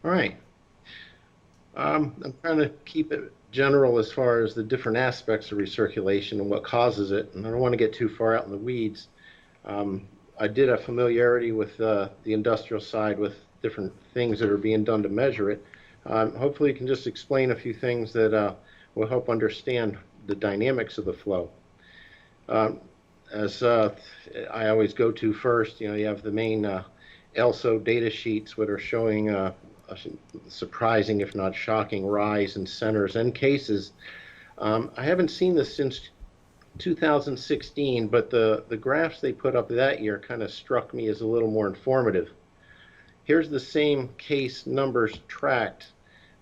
All right. I'm trying to keep it general as far as the different aspects of recirculation and what causes it, and I don't want to get too far out in the weeds. Um, I did have familiarity with the industrial side with different things that are being done to measure it. Hopefully, you can just explain a few things that will help understand the dynamics of the flow. Um, as I always go to first, you have the main ELSO data sheets, which are showing a surprising, if not shocking, rise in centers and cases. I haven't seen this since 2016, but the graphs they put up that year kind of struck me as a little more informative. Here's the same case numbers tracked,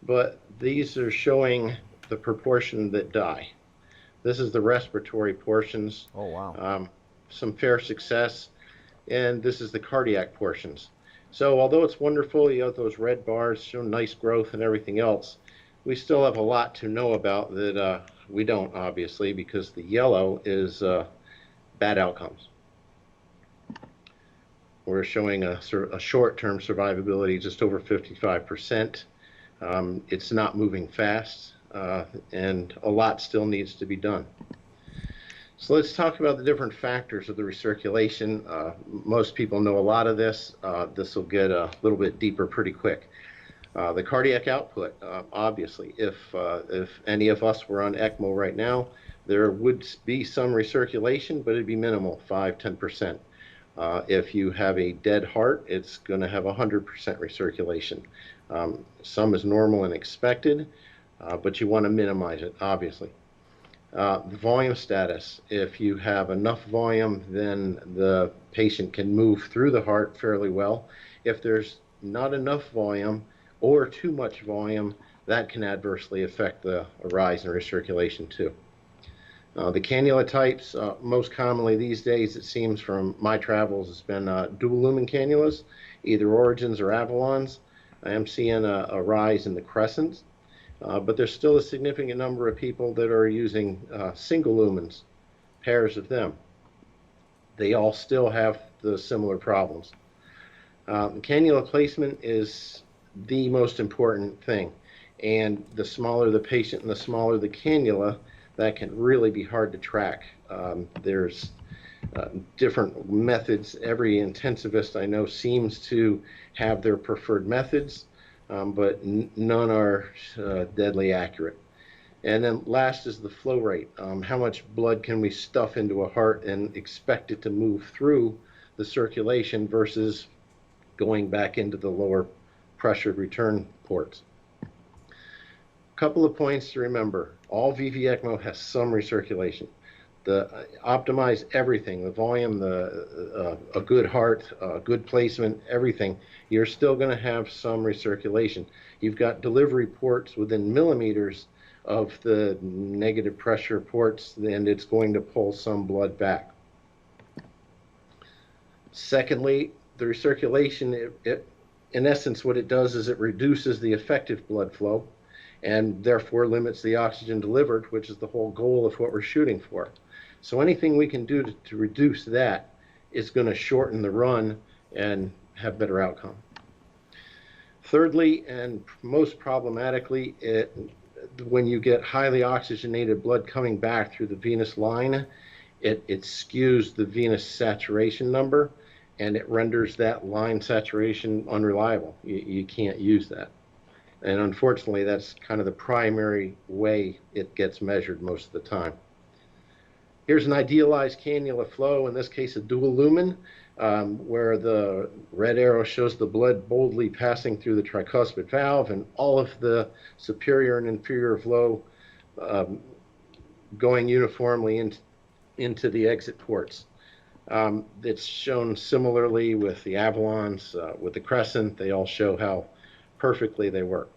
but these are showing the proportion that die. This is the respiratory portions, Oh, wow. um, some fair success, and this is the cardiac portions. So although it's wonderful, you have those red bars show nice growth and everything else, we still have a lot to know about that we don't, obviously, because the yellow is bad outcomes. We're showing a short-term survivability just over 55%. It's not moving fast, and a lot still needs to be done. So let's talk about the different factors of the recirculation. Most people know a lot of this. This will get a little bit deeper pretty quick. The cardiac output, obviously, if any of us were on ECMO right now, there would be some recirculation, but it'd be minimal, 5–10%. If you have a dead heart, it's going to have 100% recirculation. Some is normal and expected, but you want to minimize it, obviously. The volume status, if you have enough volume, then the patient can move through the heart fairly well. If there's not enough volume or too much volume, that can adversely affect the rise in recirculation too. The cannula types, most commonly these days, it seems from my travels, has been dual lumen cannulas, either Origins or Avalons. I am seeing a rise in the crescents, but there's still a significant number of people that are using single lumens, pairs of them. They all still have the similar problems. Cannula placement is the most important thing, and the smaller the patient and the smaller the cannula, that can really be hard to track. There's different methods. Every intensivist I know seems to have their preferred methods, but none are deadly accurate. And then last is the flow rate. How much blood can we stuff into a heart and expect it to move through the circulation versus going back into the lower pressured return ports? Couple of points to remember. All V-V ECMO has some recirculation. Optimize everything, the volume, a good heart, good placement, everything. You're still going to have some recirculation. You've got delivery ports within millimeters of the negative pressure ports, and it's going to pull some blood back. Secondly, the recirculation, in essence, what it does is it reduces the effective blood flow and therefore limits the oxygen delivered, which is the whole goal of what we're shooting for. So anything we can do to reduce that is going to shorten the run and have better outcome. Thirdly, and most problematically, when you get highly oxygenated blood coming back through the venous line, it skews the venous saturation number, and it renders that line saturation unreliable. You can't use that. And unfortunately, that's kind of the primary way it gets measured most of the time. Here's an idealized cannula flow, in this case a dual lumen, where the red arrow shows the blood boldly passing through the tricuspid valve and all of the superior and inferior flow going uniformly into the exit ports. It's shown similarly with the Avalons, with the Crescent. They all show how perfectly they work.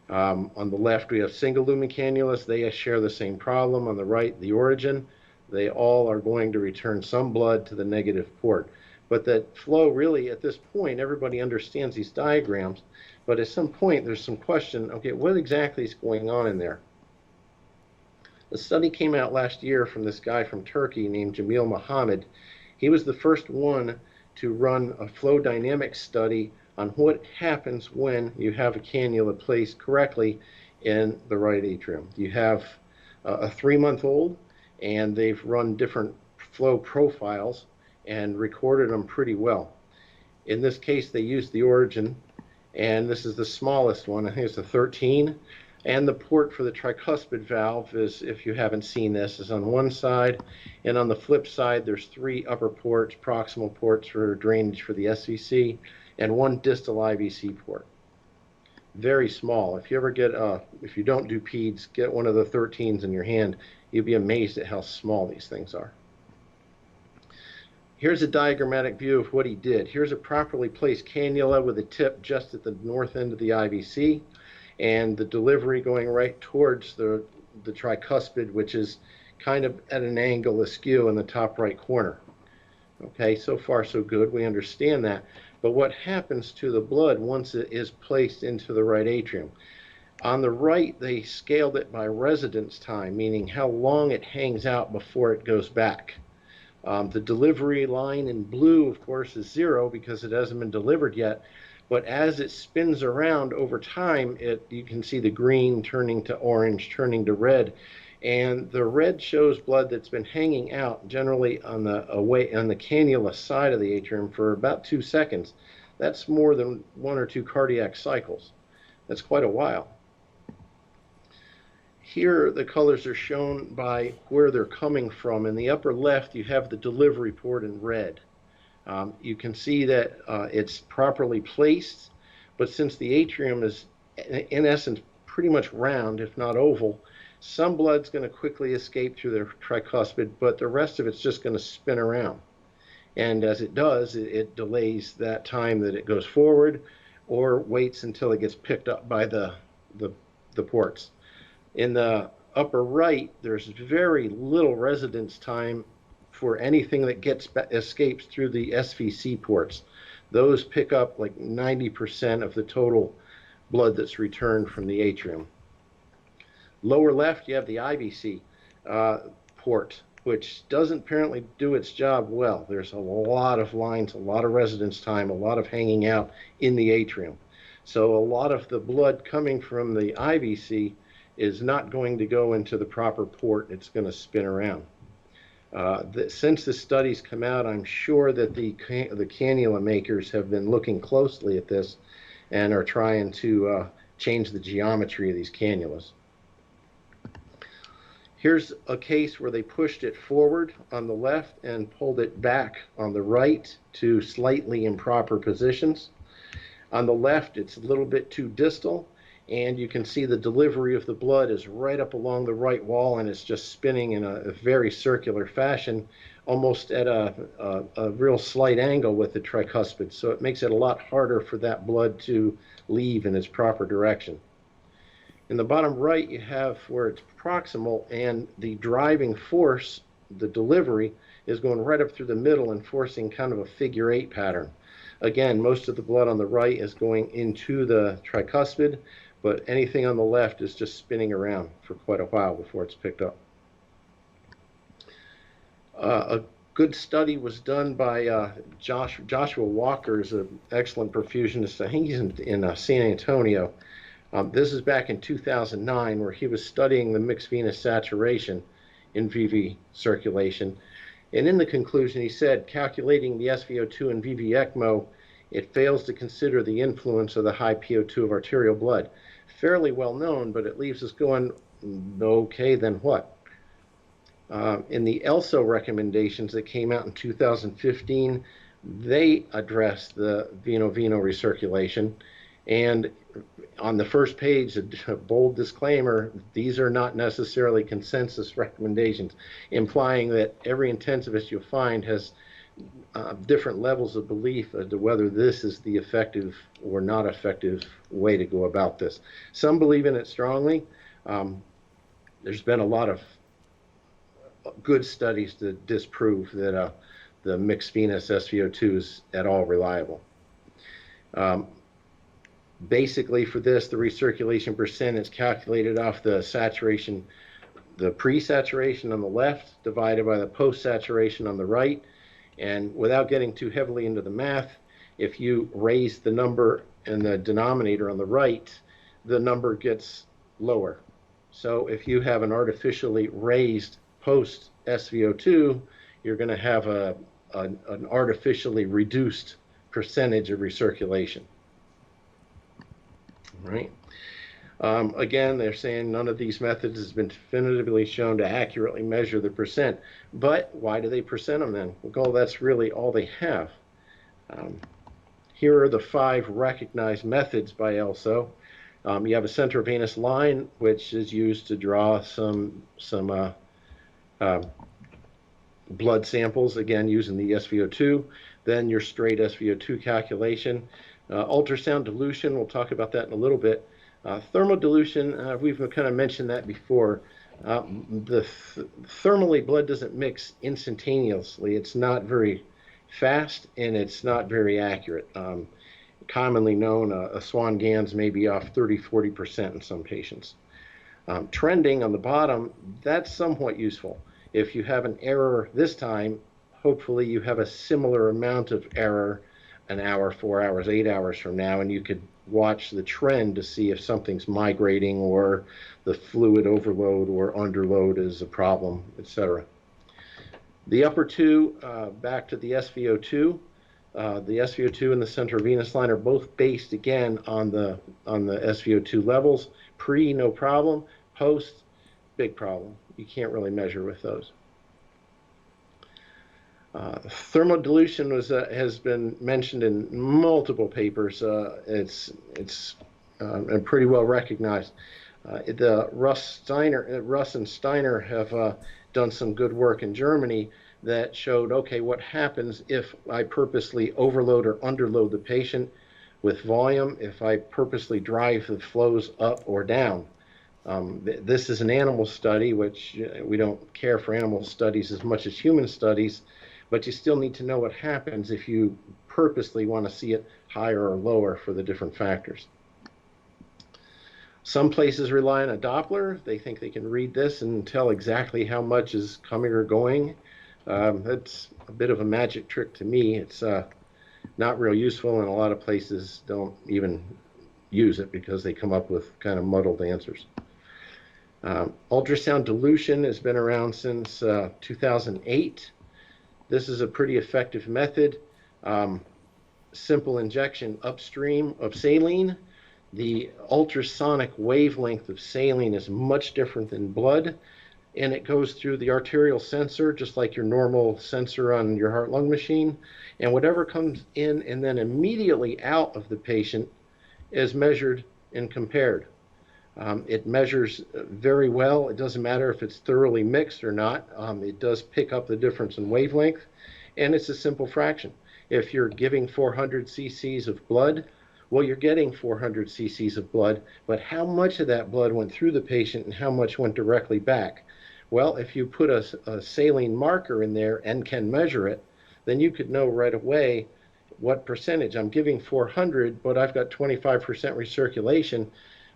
On the left, we have single lumen cannulas. They share the same problem. On the right, the Origin. They all are going to return some blood to the negative port. But that flow really, at this point, everybody understands these diagrams. But at some point, there's some question, okay, what exactly is going on in there? A study came out last year from this guy from Turkey named Jamil Mohammed. He was the first one to run a flow dynamics study on what happens when you have a cannula placed correctly in the right atrium. You have a 3-month-old, and they've run different flow profiles and recorded them pretty well. In this case, they used the origin, and this is the smallest one. I think it's a 13. And the port for the tricuspid valve is, if you haven't seen this, is on one side, and on the flip side there's 3 upper ports, proximal ports for drainage for the SVC, and 1 distal IVC port. Very small. If you ever get, if you don't do peds, get one of the 13s in your hand. You'll be amazed at how small these things are. Here's a diagrammatic view of what he did. Here's a properly placed cannula with a tip just at the north end of the IVC, and the delivery going right towards the tricuspid, which is kind of at an angle askew in the top right corner. Okay, so far so good. We understand that. But what happens to the blood once it is placed into the right atrium? On the right, they scaled it by residence time, meaning how long it hangs out before it goes back. The delivery line in blue, of course, is 0 because it hasn't been delivered yet. But as it spins around over time, you can see the green turning to orange, turning to red. And the red shows blood that's been hanging out generally on the cannula side of the atrium for about 2 seconds. That's more than 1 or 2 cardiac cycles. That's quite a while. Here, the colors are shown by where they're coming from. In the upper left, you have the delivery port in red. You can see that it's properly placed, but since the atrium is, in essence, pretty much round, if not oval, some blood's going to quickly escape through the tricuspid, but the rest of it's just going to spin around. And as it does, it delays that time that it goes forward or waits until it gets picked up by the ports. In the upper right, there's very little residence time for anything that escapes through the SVC ports. Those pick up like 90% of the total blood that's returned from the atrium. Lower left, you have the IVC port, which doesn't apparently do its job well. There's a lot of lines, a lot of residence time, a lot of hanging out in the atrium. So a lot of the blood coming from the IVC is not going to go into the proper port. It's going to spin around. Since the studies come out, I'm sure that the cannula makers have been looking closely at this and are trying to change the geometry of these cannulas. Here's a case where they pushed it forward on the left and pulled it back on the right to slightly improper positions. On the left, it's a little bit too distal, and you can see the delivery of the blood is right up along the right wall, and it's just spinning in a very circular fashion, almost at a real slight angle with the tricuspid. So it makes it a lot harder for that blood to leave in its proper direction. In the bottom right, you have where it's proximal, and the driving force, the delivery, is going right up through the middle and forcing kind of a figure 8 pattern. Again, most of the blood on the right is going into the tricuspid, but anything on the left is just spinning around for quite a while before it's picked up. A good study was done by Joshua Walker, is an excellent perfusionist. I think he's in San Antonio. This is back in 2009, where he was studying the mixed venous saturation in V-V circulation. And in the conclusion, he said, calculating the SvO2 and V-V ECMO, it fails to consider the influence of the high PO2 of arterial blood. Fairly well known, but it leaves us going, okay, then what? In the ELSO recommendations that came out in 2015, they addressed the veno-veno recirculation. And on the first page, a bold disclaimer, these are not necessarily consensus recommendations, implying that every intensivist you'll find has different levels of belief as to whether this is the effective or not effective way to go about this. Some believe in it strongly. There's been a lot of good studies to disprove that the mixed venous SvO2 is at all reliable. Basically for this, the recirculation percent is calculated off the saturation, the pre-saturation on the left divided by the post-saturation on the right. And without getting too heavily into the math, If you raise the number in the denominator on the right, the number gets lower. So if you have an artificially raised post SVO2, you're going to have an artificially reduced percentage of recirculation. Right? Again, they're saying none of these methods has been definitively shown to accurately measure the percent. But why do they percent them then? Well, that's really all they have. Here are the 5 recognized methods by ELSO. You have a centrovenous line, which is used to draw some blood samples, again using the SVO2. Then your straight SVO2 calculation. Ultrasound dilution, we'll talk about that in a little bit. Thermal dilution, we've kind of mentioned that before. Thermally, blood doesn't mix instantaneously. It's not very fast, and it's not very accurate. Commonly known, a Swan-Ganz may be off 30–40% in some patients. Trending on the bottom, that's somewhat useful. If you have an error this time, hopefully you have a similar amount of error an hour, 4 hours, 8 hours from now, and you could watch the trend to see if something's migrating or the fluid overload or underload is a problem, etc. The upper two, back to the SVO2. The SVO2 and the centrovenous line are both based again on the SVO2 levels. Pre, no problem. Post, big problem. You can't really measure with those. Thermal dilution has been mentioned in multiple papers. It's pretty well recognized. Russ and Steiner have done some good work in Germany that showed, okay, what happens if I purposely overload or underload the patient with volume, if I purposely drive the flows up or down. This is an animal study, which we don't care for animal studies as much as human studies, but you still need to know what happens if you purposely want to see it higher or lower for the different factors. Some places rely on a Doppler. They think they can read this and tell exactly how much is coming or going. That's a bit of a magic trick to me. It's not real useful, and a lot of places don't even use it because they come up with kind of muddled answers. Ultrasound dilution has been around since 2008. This is a pretty effective method. Simple injection upstream of saline. The ultrasonic wavelength of saline is much different than blood, and it goes through the arterial sensor, just like your normal sensor on your heart-lung machine. And whatever comes in and then immediately out of the patient is measured and compared. It measures very well. It doesn't matter if it's thoroughly mixed or not. It does pick up the difference in wavelength, and it's a simple fraction. If you're giving 400 cc's of blood, well, you're getting 400 cc's of blood, but how much of that blood went through the patient and how much went directly back? Well, if you put a saline marker in there and can measure it, then you could know right away what percentage. I'm giving 400, but I've got 25% recirculation.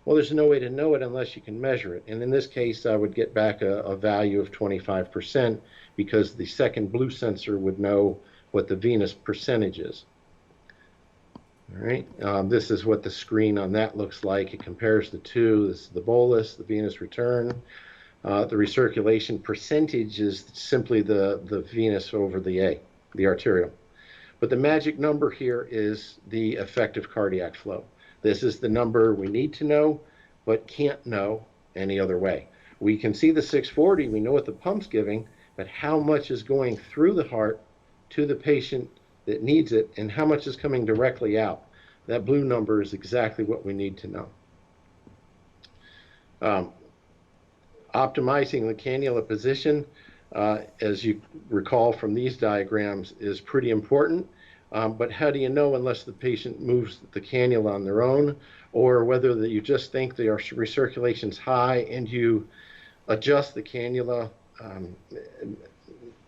Well, there's no way to know it unless you can measure it. And in this case, I would get back a value of 25% because the second blue sensor would know what the venous percentage is. All right, this is what the screen on that looks like. It compares the two. This is the bolus, the venous return. The recirculation percentage is simply the venous over the arterial. But the magic number here is the effective cardiac flow. This is the number we need to know, but can't know any other way. We can see the 640, we know what the pump's giving, but how much is going through the heart to the patient that needs it, and how much is coming directly out? That blue number is exactly what we need to know. Optimizing the cannula position, as you recall from these diagrams, is pretty important. But how do you know unless the patient moves the cannula on their own, or whether that you just think their recirculation's high and you adjust the cannula,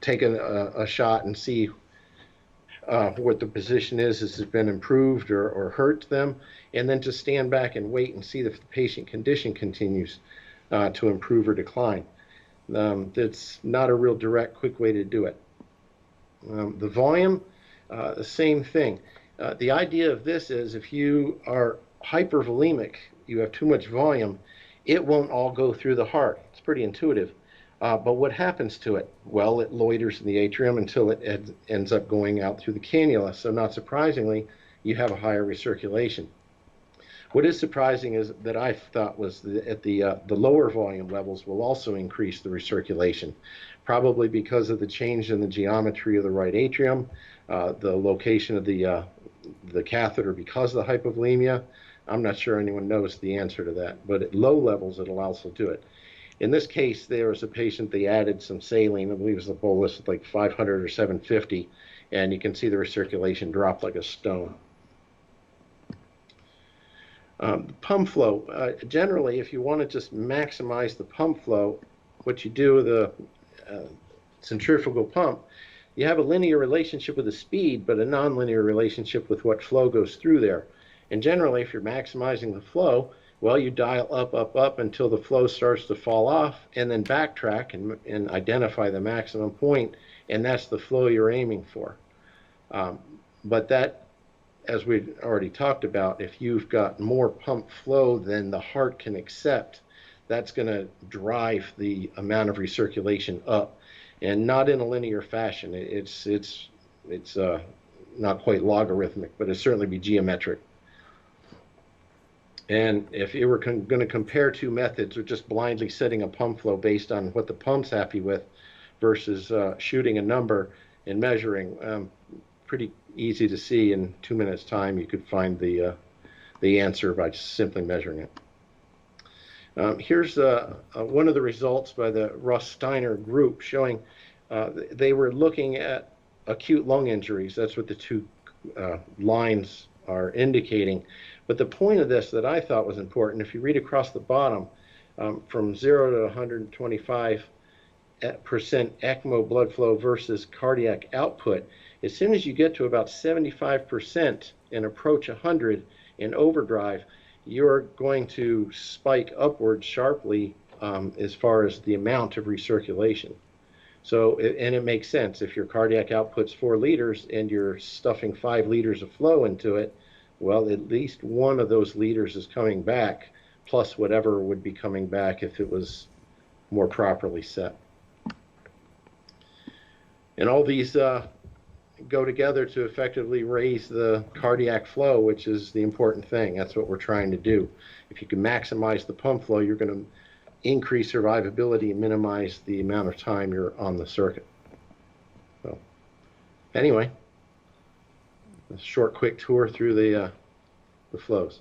take a shot and see what the position is, has it been improved or hurt them, and then just stand back and wait and see if the patient condition continues to improve or decline. That's not a real direct, quick way to do it. The volume, the same thing. The idea of this is if you are hypervolemic, you have too much volume, it won't all go through the heart. It's pretty intuitive. But what happens to it? Well, it loiters in the atrium until it ends up going out through the cannula. So not surprisingly, you have a higher recirculation. What is surprising is that I thought was at the lower volume levels will also increase the recirculation, probably because of the change in the geometry of the right atrium, the location of the catheter because of the hypovolemia. I'm not sure anyone knows the answer to that, but at low levels it'll also do it. In this case, there was a patient, they added some saline, I believe it was a bolus of like 500 or 750, and you can see the recirculation dropped like a stone. Pump flow. Generally, if you want to just maximize the pump flow, what you do with a centrifugal pump, you have a linear relationship with the speed, but a nonlinear relationship with what flow goes through there. And generally, if you're maximizing the flow, well, you dial up, up, up until the flow starts to fall off, and then backtrack and identify the maximum point, and that's the flow you're aiming for. But that, as we've already talked about, if you've got more pump flow than the heart can accept, that's going to drive the amount of recirculation up, and not in a linear fashion. It's not quite logarithmic, but it'll certainly be geometric. And if you were going to compare two methods, or just blindly setting a pump flow based on what the pump's happy with versus shooting a number and measuring, pretty easy to see. In 2 minutes time you could find the answer by just simply measuring it. Here's one of the results by the Russ Steiner group showing they were looking at acute lung injuries. That's what the two lines are indicating. But the point of this that I thought was important, if you read across the bottom, from 0 to 125% ECMO blood flow versus cardiac output, as soon as you get to about 75% and approach 100 in overdrive, you're going to spike upward sharply as far as the amount of recirculation. So, and it makes sense. If your cardiac output's 4 liters and you're stuffing 5 liters of flow into it, well, at least one of those liters is coming back, plus whatever would be coming back if it was more properly set. And all these go together to effectively raise the cardiac flow, which is the important thing. That's what we're trying to do. If you can maximize the pump flow, you're going to increase survivability and minimize the amount of time you're on the circuit. So, anyway, a short, quick tour through the flows.